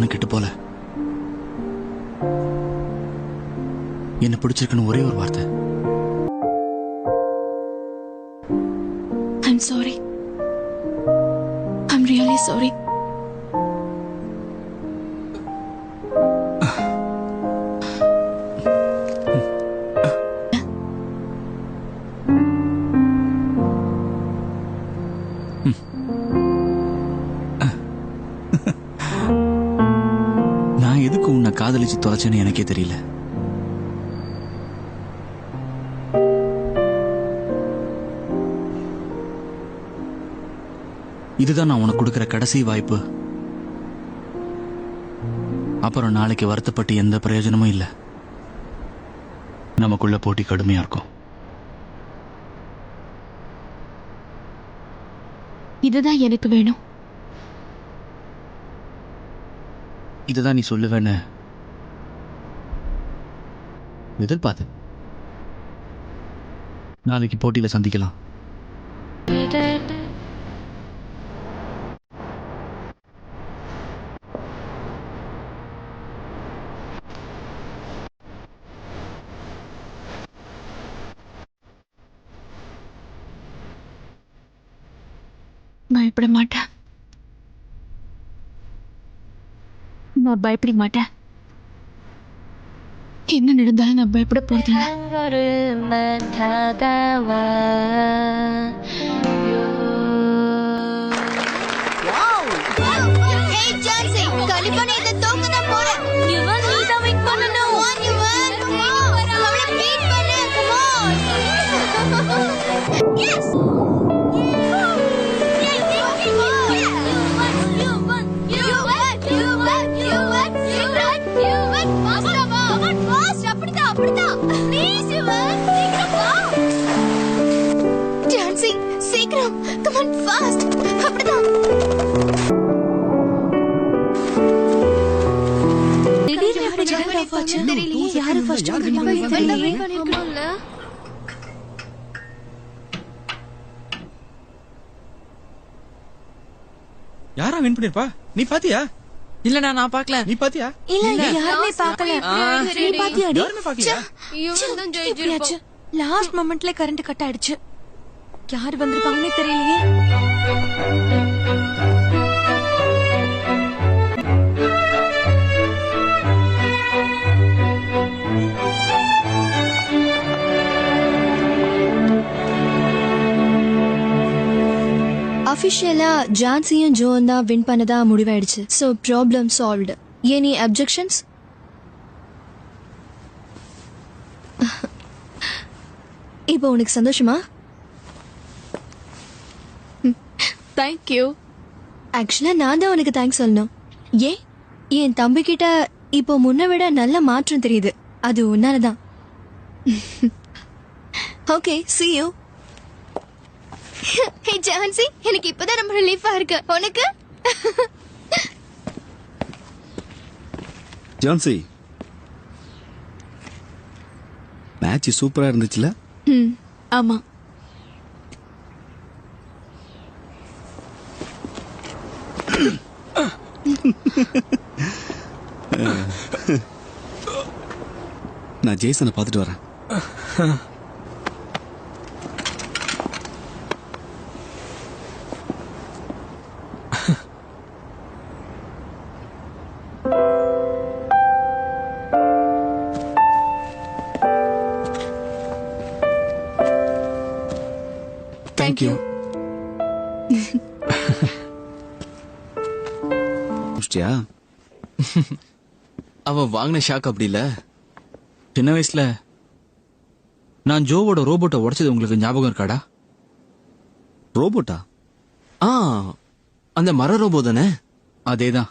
இன்னும் கெட்டு போல. என்ன பிடிச்சிருக்குன்னு ஒரே ஒரு வார்த்தை. I'm sorry. I'm really sorry. நான் எதுக்கு உன்னை காதலிச்சு தொலைச்சேன்னு எனக்கே தெரியல. இதுதான் நான் உனக்கு கொடுக்கிற கடைசி வாய்ப்பு. அப்புறம் நாளைக்கு வருத்தப்பட்டு எந்த பிரயோஜனமும் இல்லை. நமக்குள்ள போட்டி கடுமையா இருக்கும். இதுதான் எனக்கு வேணும். இதுதான் நீ சொல்லுவேன்னு எதிர்பார்த்து. நாளைக்கு போட்டியில சந்திக்கலாம். பயப்பட மாட்டேன். நான் பயப்பட மாட்டேன். என்ன நடந்தாலும் நான் பயப்பட போறதில்லை. சீக்கிரம், come on fast. அப்படிதான். திடீர்னு எப்படி ஜெகன் ஆஃப் ஆச்சு தெரியலையே. யாரு ஃபர்ஸ்ட் வந்தாங்க? யாரா வின் பண்ணிருப்பா? நீ பாத்தியா? இல்லடா நான் பார்க்கல. நீ பாத்தியா? இல்ல யாருமே பார்க்கல. நீ பாத்தியாடி? யாருமே பாக்கலையா? இவன் தான் ஜெயிச்சிருப்பான். லாஸ்ட் மொமெண்ட்ல கரண்ட் கட் ஆயிடுச்சு. யார் வந்திருப்பாங்கன்னே தெரியலையே. அபிஷியலா ஜான்சியும் ஜோன் தான் வின் பண்ணதா முடிவாயிடுச்சு. So problem solved. Any objections? இப்போ உனக்கு சந்தோஷமா? தேங்க்யூ. ஆக்சுவலா நான் தான் உனக்கு தேங்க்ஸ் சொல்லணும். ஏன் என் தம்பி கிட்ட இப்போ முன்ன விட நல்ல மாற்றம் தெரியுது. அது உன்னாலதான். Okay, see you. Hey Jhansi, எனக்கு இப்பதான் ரொம்ப ரிலீஃபா இருக்கு. உனக்கு? ஜான்சி, மேட்ச் சூப்பரா இருந்துச்சுல? ஆமா. நான் ஜேசனை பார்த்துட்டு வரேன். தேங்க்யூ. அவன் வாங்கின ஷாக் அப்படி இல்ல. சின்ன வயசுல நான் ஜோவோட ரோபோட்டை உடைச்சது உங்களுக்கு ஞாபகம் இருக்காடா? ரோபோட்டா? அந்த மர ரோபோ தானே? அதேதான்.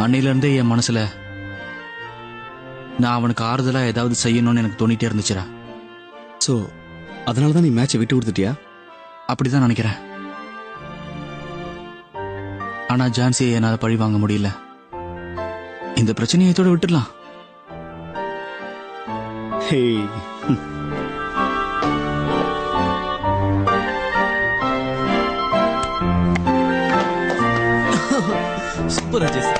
அன்னையில இருந்தே என் மனசுல நான் அவனுக்கு ஆறுதலா ஏதாவது செய்யணும்னு எனக்கு தோணிட்டே இருந்துச்சுடா. சோ அதனாலதான் நீ மேட்சை விட்டு கொடுத்துட்டியா? அப்படிதான் நினைக்கிறேன். ஆனா ஜான்சியை என்னால பழி வாங்க முடியல. இந்த பிரச்சனையை இதோட விட்டுடலாம். ஹே சூப்பர் ராஜேஷ்.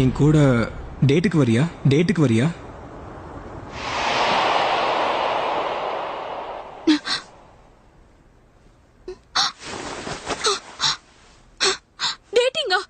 என் கூட டேட்டுக்கு வரியா? டேட்டுக்கு வரியா? டேட்டிங்கா?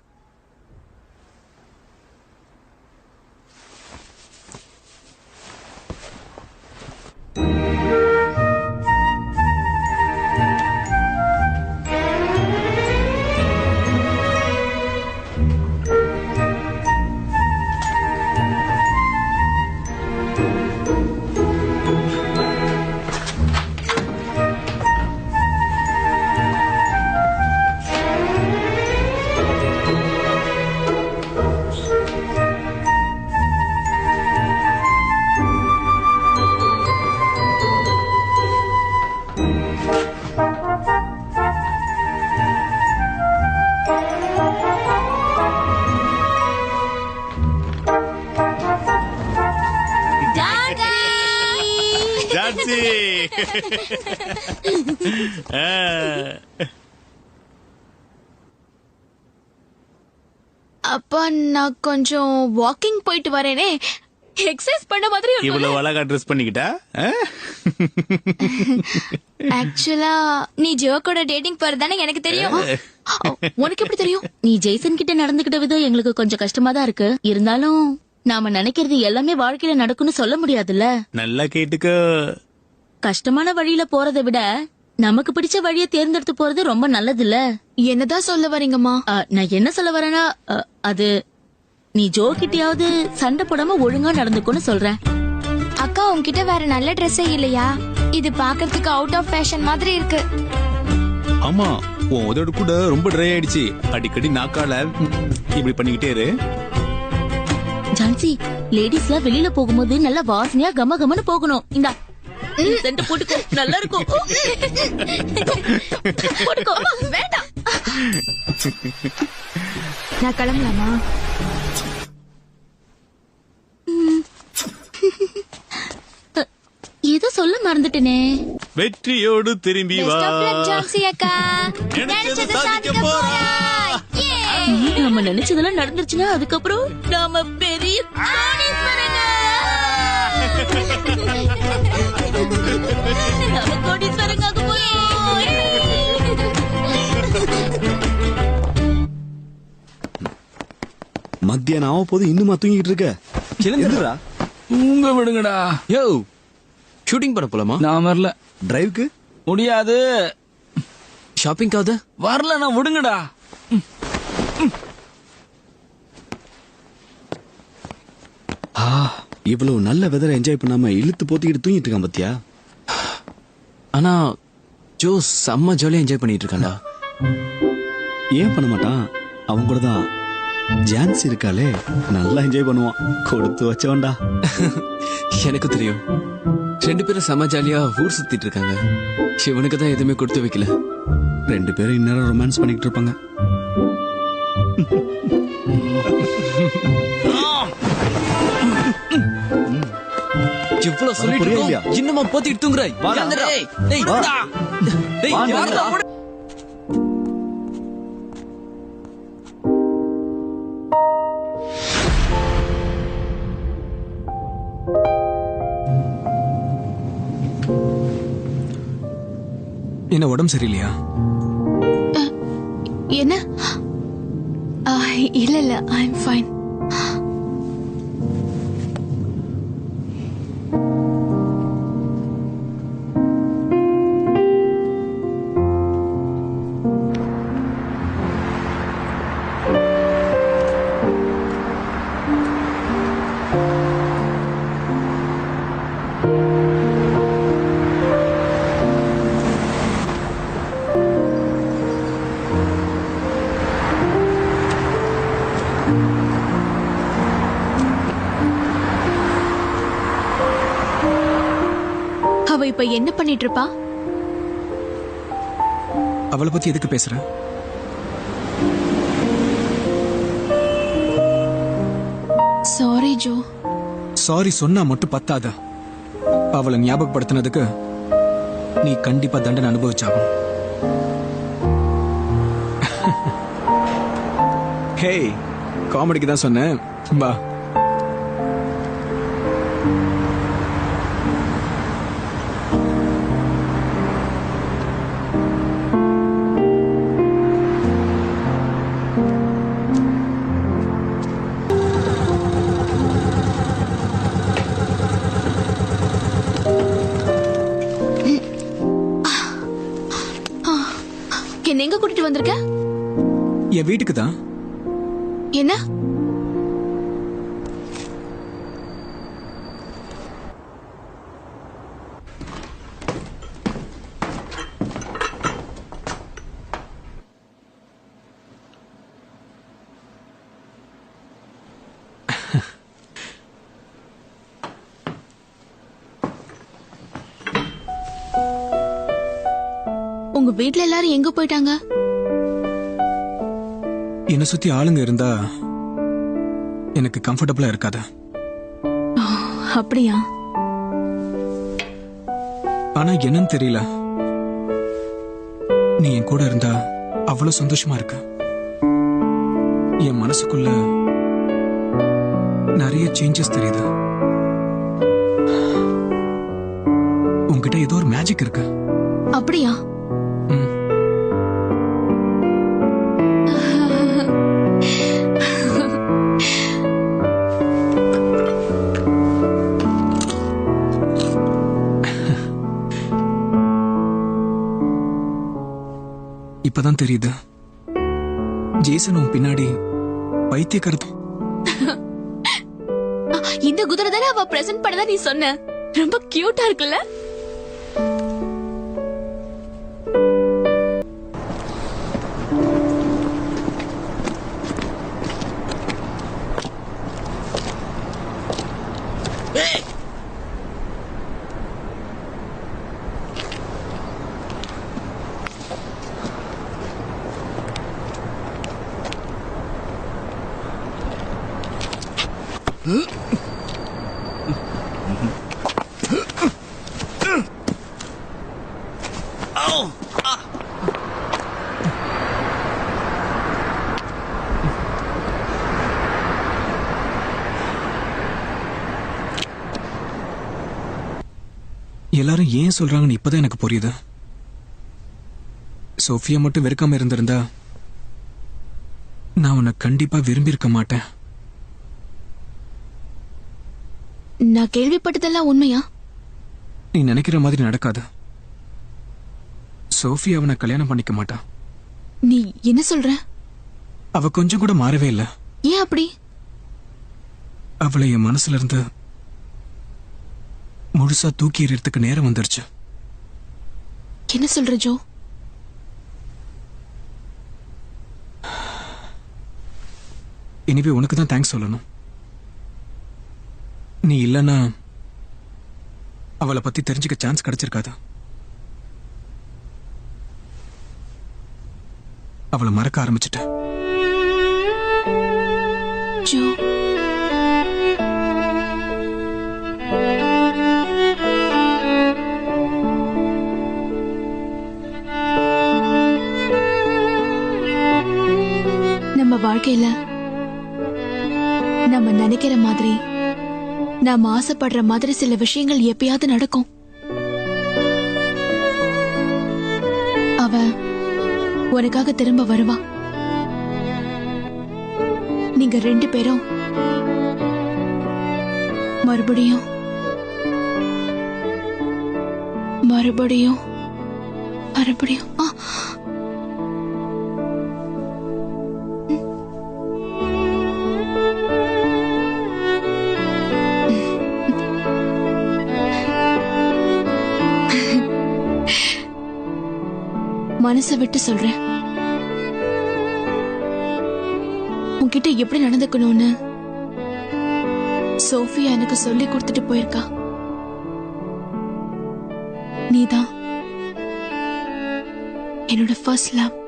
ஜான்சி அப்பா நான் கொஞ்சம் வாக்கிங் போயிட்டு வரேனே. எக்ஸசைஸ் பண்ண மாதிரி இவ்வளவு அழகா ட்ரெஸ் பண்ணிக்கிட்டா? ஆக்சுவலா நீ ஜோ கூட டேட்டிங் போறதானே எனக்கு தெரியும். உனக்கு எப்படி தெரியும்? நீ ஜெய்சன் கிட்ட நடந்துகிட்ட விதம் எங்களுக்கு கொஞ்சம் கஷ்டமா தான் இருக்கு. இருந்தாலும் நாம நினைக்கிறது எல்லாமே வாழ்க்கையில நடக்கும்னு சொல்ல முடியாதுல்ல. நல்லா கேட்டுக்க. கஷ்டமான வழியில போறதை விட நமக்கு பிடிச்ச வழியை தேர்ந்தெடுத்து போறது ரொம்ப நல்லதுல்ல. என்னதான் சொல்ல வரீங்கம்மா? நான் என்ன சொல்ல வரேன்னா அது நீ ஜோ கிட்டயாவது சண்டை போடாம ஒழுங்கா நடந்துக்கோன்னு சொல்றேன். அக்கா உன்கிட்ட வேற நல்ல ட்ரெஸ்ஸே இல்லையா? இது பாக்குறதுக்கு அவுட் ஆஃப் ஃபேஷன் மாதிரி இருக்கு. ஆமா, உன் உதடு கூட ரொம்ப ட்ரை ஆயிடுச்சு. அடிக்கடி நாக்கால இப்படி பண்ணிக்கிட்டே இரு. ஜான்சி, லேடிஸ்லாம் வெளியில போகும்போது நல்லா வாசனையா கம கமன்னு போகணும். இந்தா சென்ட் போட்டுக்கோ, நல்லா இருக்கும். போட்டுக்கோ. வேண்டாம், நான் கிளம்பலாமா? ஏதோ சொல்ல மறந்துட்டேனே. வெற்றியோடு திரும்பி வா. ஜான்சி அக்கா, நினைச்சது சாதிக்க போறா. நம்ம நினைச்சதெல்லாம் நடந்துருச்சுன்னா அதுக்கப்புறம் நாம பெரிய கோடீஸ்வரங்க. நாம கோடீஸ்வரங்க ஆக போறோம். மத்தியானம் ஆக போது இன்னுமா தூங்கிட்டு இருக்க? எழுந்துடா. உங்க விடுங்கடா. யோ, ஷூட்டிங் பண்ண போலாமா? நான் வரல. டிரைவுக்கு முடியாது. ஷாப்பிங்காவது வரல. நான் விடுங்கடா. இவ்வளவு நல்ல வெதரை என்ஜாய் பண்ணாம இழுத்து போத்திக்கிட்டு தூங்கிட்டு இருக்கான் பாத்தியா? ஆனா ஜோ செம்ம ஜாலியா என்ஜாய் பண்ணிட்டு இருக்கான்டா. ஏன் பண்ண மாட்டான்? அவன் கூட தான் ஜான்சி இருக்காளே, நல்லா என்ஜாய் பண்ணுவான். கொடுத்து வச்சவன்டா. எனக்கு தெரியும். 2 பேரும் செம்ம ஜாலியா ஊர் சுத்திட்டு இருக்காங்க. சிவனுக்கு தான் எதுவுமே கொடுத்து வைக்கல. 2 பேரும் இந்நேரம் ரொமான்ஸ் பண்ணிக்கிட்டு இருப்பாங்க. இவ்வளவு சொல்லிட்டு புரியலையா? இன்னுமா போத்திட்டு தூங்குற? வாடா. ஏந்திரா. டேய், வா. வாடா. டேய், வாடா. வாடா. என்ன உடம்பு சரியில்லையா? என்ன இல்ல இல்ல ஐ எம் ஃபைன். அவ இப்ப என்ன பண்ணிட்டு இருப்பா? அவளை பத்தி எதுக்கு பேசுற? Sorry Joe. சாரி சொன்னா மட்டும் பத்தாத. அவளை ஞாபகப்படுத்தினதுக்கு நீ கண்டிப்பா தண்டனை அனுபவிச்சாகும். ஹே, காமெடிக்கு தான் சொன்னேன். பா. என்ன எங்க கூட்டிட்டு வந்திருக்க? என் வீட்டுக்கு தான். என்ன? உங்க வீட்ல எல்லாரும் எங்க போயிட்டாங்க? என்னை சுத்தி ஆளுங்க இருந்தா எனக்கு கம்ஃபர்டபுளா இருக்காது. அப்படியா? ஆனா என்னன்னு தெரியல, நீ என் கூட இருந்தா அவ்வளவு சந்தோஷமா இருக்கு. என் மனசுக்குள்ள நிறைய சேஞ்சஸ் தெரியுது. உன்கிட்ட ஏதோ ஒரு மேஜிக் இருக்கு. அப்படியா? ம். இப்பதான் தெரியுது, ஜேசன் உன் பின்னாடி பைத்தியக்காரத்தம். இந்த குதிரை தானே அவ பிரசன்ட் பண்ணதா நீ சொன்ன. ரொம்ப கியூட்டா இருக்குல்ல? எல்லாரும் ஏன் சொல்றாங்கன்னு இப்பதான் எனக்கு புரியுது. சோஃபியா மட்டும் வெறுக்காம இருந்திருந்தா நான் உன்னை கண்டிப்பா விரும்பி இருக்க மாட்டேன். நான் கேள்விப்பட்டதெல்லாம் உண்மையா? நீ நினைக்கிற மாதிரி நடக்காது. சோஃபியா அவனை கல்யாணம் பண்ணிக்க மாட்டா. நீ என்ன சொல்ற? அவ கொஞ்சம் கூட மாறவே இல்ல. ஏன் அப்படி? அவளை என் மனசுல இருந்து முழுசா தூக்கி எறியறதுக்கு நேரம் வந்துருச்சு. என்ன சொல்ற ஜோ? இனிமே உனக்கு தான் தேங்க்ஸ் சொல்லணும். நீ இல்லனா அவளை பத்தி தெரிஞ்சுக்க சான்ஸ் கிடைச்சிருக்காது. அவளை மறக்க ஆரம்பிச்சிட்ட. ஜோ, நம்ம வாழ்க்கையில நம்ம நினைக்கிற மாதிரி, நாம ஆசைப்படுற மாதிரி சில விஷயங்கள் எப்பயாவது நடக்கும். அவ உனக்காக திரும்ப வருவா. நீங்க 2 பேரும் மறுபடியும் மறுபடியும் மறுபடியும் மனசை விட்டு சொல்றேன். உன்கிட்ட எப்படி நடந்துக்கணும்னு சோஃபியா எனக்கு சொல்லி கொடுத்துட்டு போயிருக்கா. நீதான் என்னோட ஃபர்ஸ்ட் லவ்.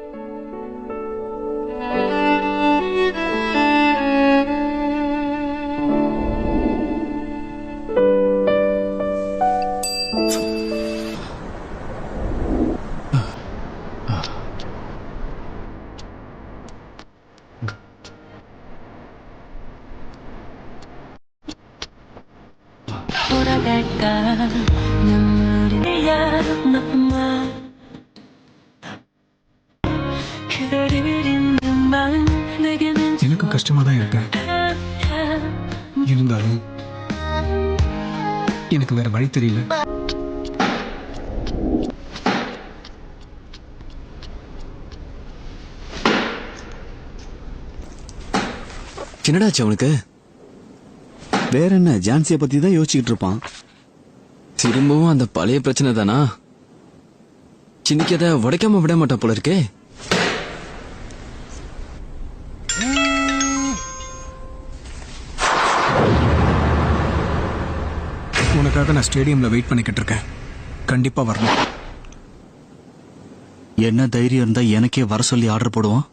எனக்கு கஷ்டமா தான் இருக்கு. இருந்தாலும் எனக்கு வேற வழி தெரியல. என்னடாச்சு அவனுக்கு? வேற என்ன, ஜான்சியை பத்தி தான் யோசிச்சுக்கிட்டு இருப்பான். திரும்பவும் அந்த பழைய பிரச்சனை தானா? சின்னிக்கு அதை உடைக்காம விட மாட்டான் போல இருக்கே. உனக்காக நான் ஸ்டேடியம்ல வெயிட் பண்ணிக்கிட்டு இருக்கேன். கண்டிப்பா வரணும். என்ன தைரியம் இருந்தா எனக்கே வர சொல்லி ஆர்டர் போடுவான்.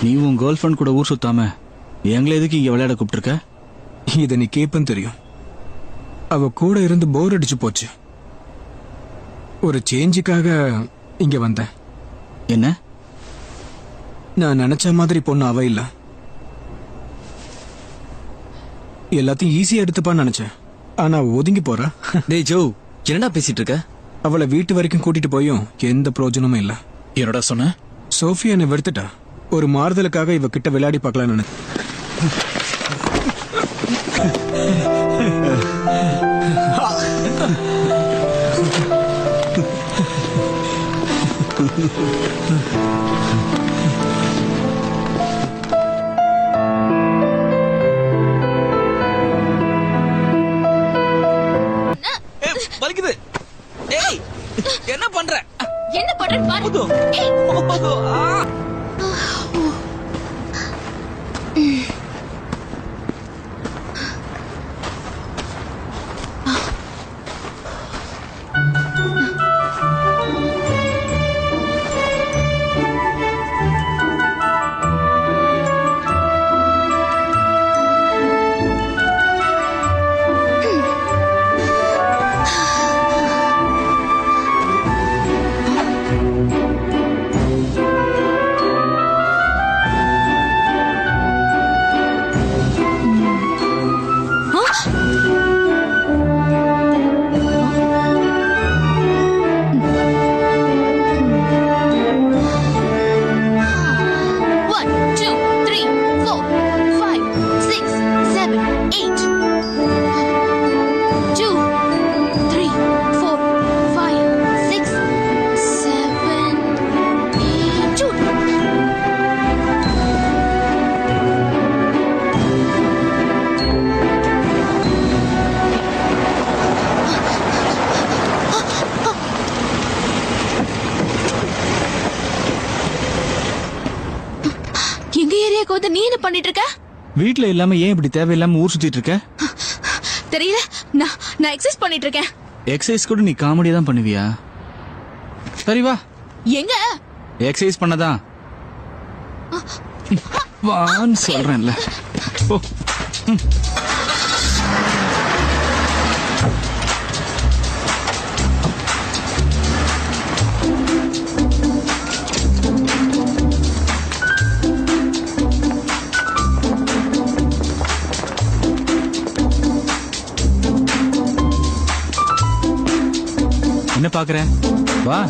நீ உன் கேர்ள் ஃப்ரெண்ட் கூட ஊர் சுத்தாம எங்களை எதுக்கு இங்க விளையாட கூப்பிட்டுருக்க? இதை நீ கேப்பன்னு தெரியும். அவ கூட இருந்து போர் அடிச்சு போச்சு. ஒரு சேஞ்சுக்காக இங்க வந்தேன். என்ன? நான் நினைச்ச மாதிரி பொண்ணு அவ இல்ல. எல்லாத்தையும் ஈஸியா எடுத்துப்பான்னு நினைச்சேன். ஆனா ஒதுங்கி போறா. டேய் ஜோ, என்னடா பேசிட்டு இருக்க? அவளை வீட்டு வரைக்கும் கூட்டிட்டு போயும் எந்த பிரயோஜனமும் இல்ல. என்னடா சொன்ன? சோஃபியா என்னை வெறுத்துட்டா. ஒரு மாறுதலுக்காக இவ கிட்ட விளையாடி பார்க்கலான்னு வலிக்குது. ஏய், என்ன பண்ற? என்ன பண்றேன்னு பாரு. நீ என்ன பண்ணிட்டு இருக்க? வீட்ல இல்லாம ஏன் இப்படி தேவையில்லாம ஊர் சுத்திட்டு இருக்க? தெரியல, நான் எக்ஸசைஸ் பண்ணிட்டு இருக்கேன். எக்ஸசைஸ் கூட நீ காமெடியா தான் பண்ணுவியா? சரி வா. எங்க? எக்ஸசைஸ் பண்ணதான் வான்னு சொல்றேன்ல. ஓ. என்ன பாக்குற? வா.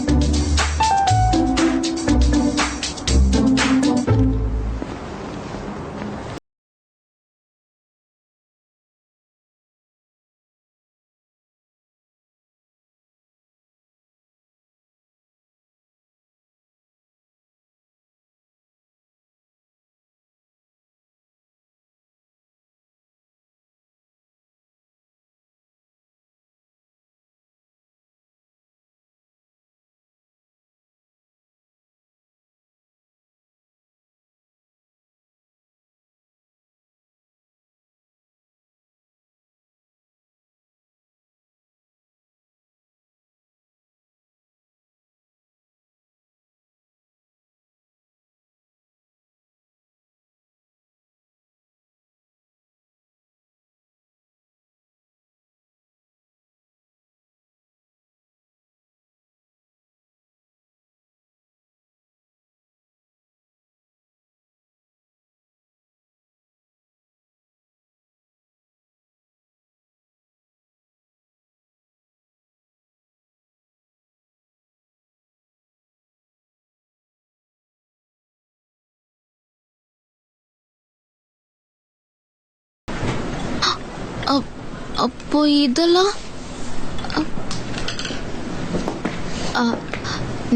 அப்போ இதெல்லாம்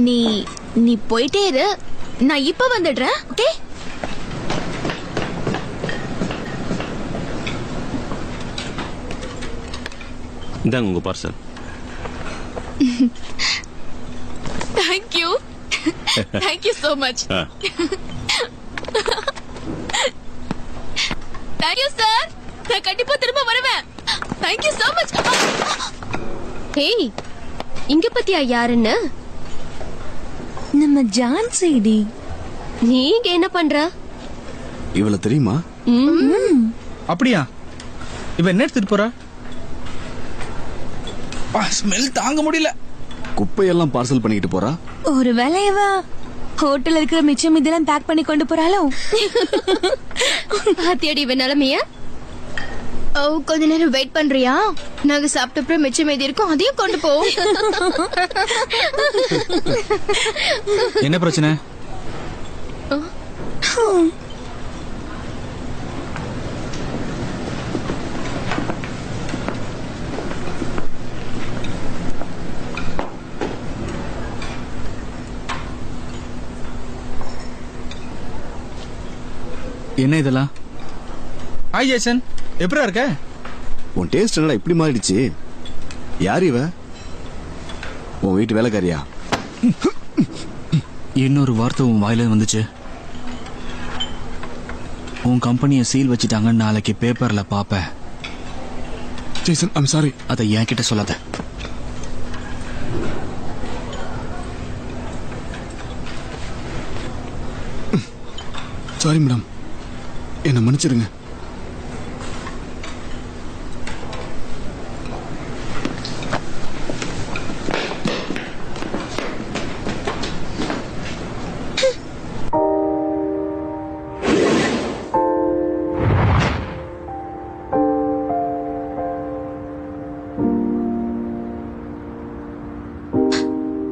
நீ நீ போயிட்டே இரு, நான் இப்ப வந்துடுறேன். ஓகே? இந்தாங்க உங்க parcel. Thank you, thank you so much. Thank you sir, நான் கண்டிப்பா திரும்ப வருவேன். Thank you so much. ஹேய், இங்க பத்தியா யாருன்னு? நம்ம ஜான்சிடி. நீங்க என்ன பண்ற? இவள தெரியுமா? அப்படியா? இவ என்ன எடுத்துட்டு போறா? ஸ்மெல் தாங்க முடியல. குப்பையெல்லாம் பார்சல் பண்ணிக்கிட்டு போறா. ஒரு வேலையவா ஹோட்டல்ல இருக்கிற மிச்சம் இதெல்லாம் பேக் பண்ணி கொண்டு போறாளோ? பாத்தியாடி இவன் நிலைமைய? ஓ, கொஞ்ச நேரம் வெயிட் பண்றியா? நாங்க சாப்பிட்ட அப்புறம் மிச்சம் மீதி இருக்கும், அதையும் கொண்டு போ. என்ன பிரச்சனை? என்ன இதெல்லாம்? ஹாய் ஜேசன், எப்படியா இருக்க? உன் டேஸ்ட் என்னடா இப்படி மாறிடுச்சு? யார் இவ? உன் வீட்டு வேலைக்காரியா? இன்னொரு வார்த்தை உன் வாயில வந்துச்சு. உன் கம்பெனியை சீல் வச்சிட்டாங்கன்னு நாளைக்கு பேப்பர்ல பாப்ப. Jason, I'm sorry. அதை என்கிட்ட சொல்லாத. சாரி மேடம், என்ன மன்னிச்சிருங்க.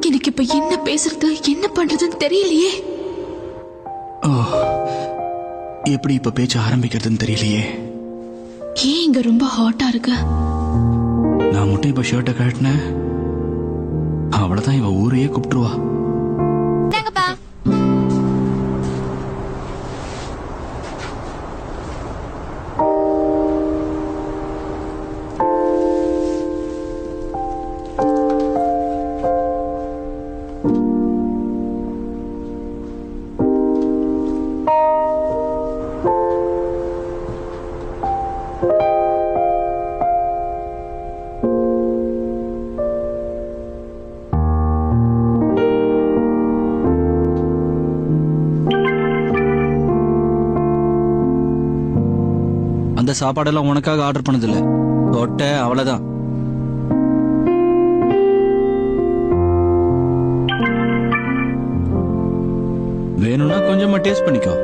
எனக்கு இப்ப என்ன பேசுறது, என்ன பண்றதுன்னு தெரியலையே. எப்படி இப்ப பேச்ச ஆரம்பிக்கிறதுன்னு தெரியலையே. ஏன் இங்க ரொம்ப ஹாட்டா இருக்கு? நான் மட்டும் இப்ப ஷர்ட்டை கழட்டினேன், அவ்வளவுதான் இவ ஊரையே கூப்பிட்டுருவா. அந்த சாப்பாடெல்லாம் உனக்காக ஆர்டர் பண்ணதில்ல, தொட்ட அவ்வளவுதான். வேணும்னா கொஞ்சமா டேஸ்ட் பண்ணிக்கோ.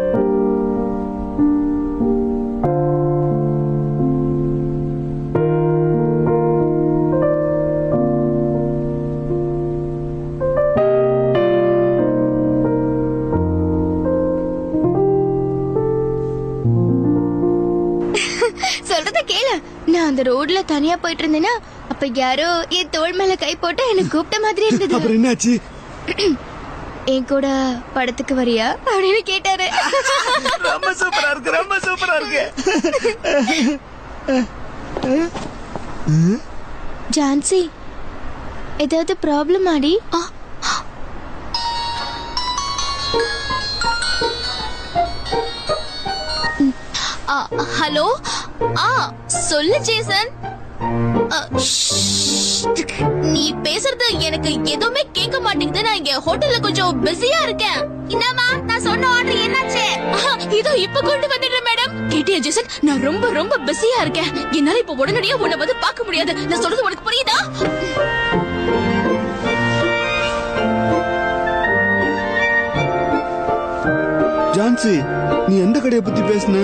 அந்த ரோட்ல தனியா போயிட்டு இருந்தேன்னா அப்ப யாரோ என் தோள் மேல கை போட்டு என்ன கூப்பிட்ட மாதிரி இருந்தது. அப்புறம் என்னாச்சு? என் கூட படத்துக்கு வரியா அப்படின்னு கேட்டாரு. ரொம்ப சூப்பரா இருக்கு, ரொம்ப சூப்பரா இருக்கு. ஜான்சி, ஏதாவது ப்ராப்ளம் ஆடி? ஹலோ. சொல்லு ஜேசன். நீ பேசுறது எனக்கு எதுவுமே கேட்க மாட்டேங்குது. நான் இங்க ஹோட்டல்ல கொஞ்சம் பிஸியா இருக்கேன். என்னமா நான் சொன்ன ஆர்டர் என்னாச்சு? இதோ இப்ப கொண்டு வந்துடுறேன் மேடம். கேட்டியா ஜேசன், நான் ரொம்ப ரொம்ப பிஸியா இருக்கேன். என்னால இப்ப உடனடியா உன்னை வந்து பார்க்க முடியாது. நான் சொல்றது உனக்கு புரியுதா? ஜான்சி, நீ எந்த கடையை பத்தி பேசுன?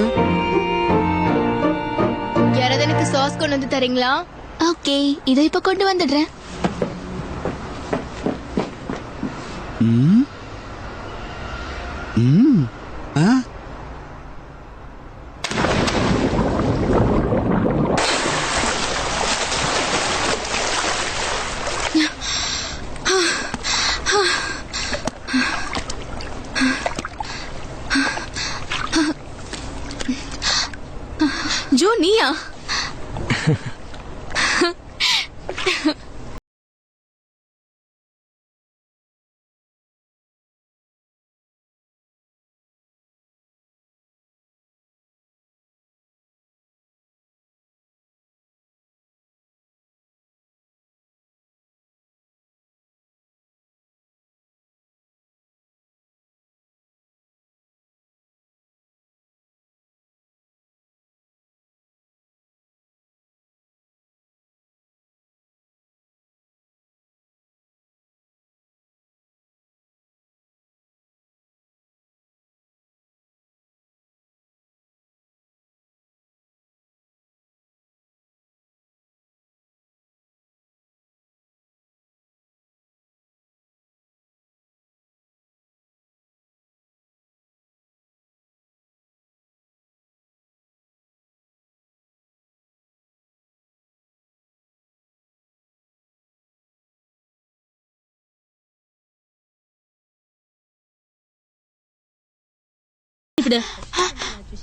யாராவது எனக்கு சாஸ் கொண்டு வந்து தரீங்களா? ஓகே, இதோ இப்ப கொண்டு வந்துடுறேன். ம்? ம்? ஆ? ஜோ, நீயா?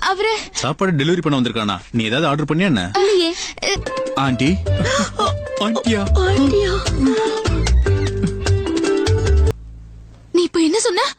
அவரு சாப்பாடு டெலிவரி பண்ண வந்திருக்கானா? நீ ஏதாவது ஆர்டர் பண்ணியா என்ன? இல்லையே. ஆண்டி. ஆண்டியா? நீ இப்ப என்ன சொன்ன?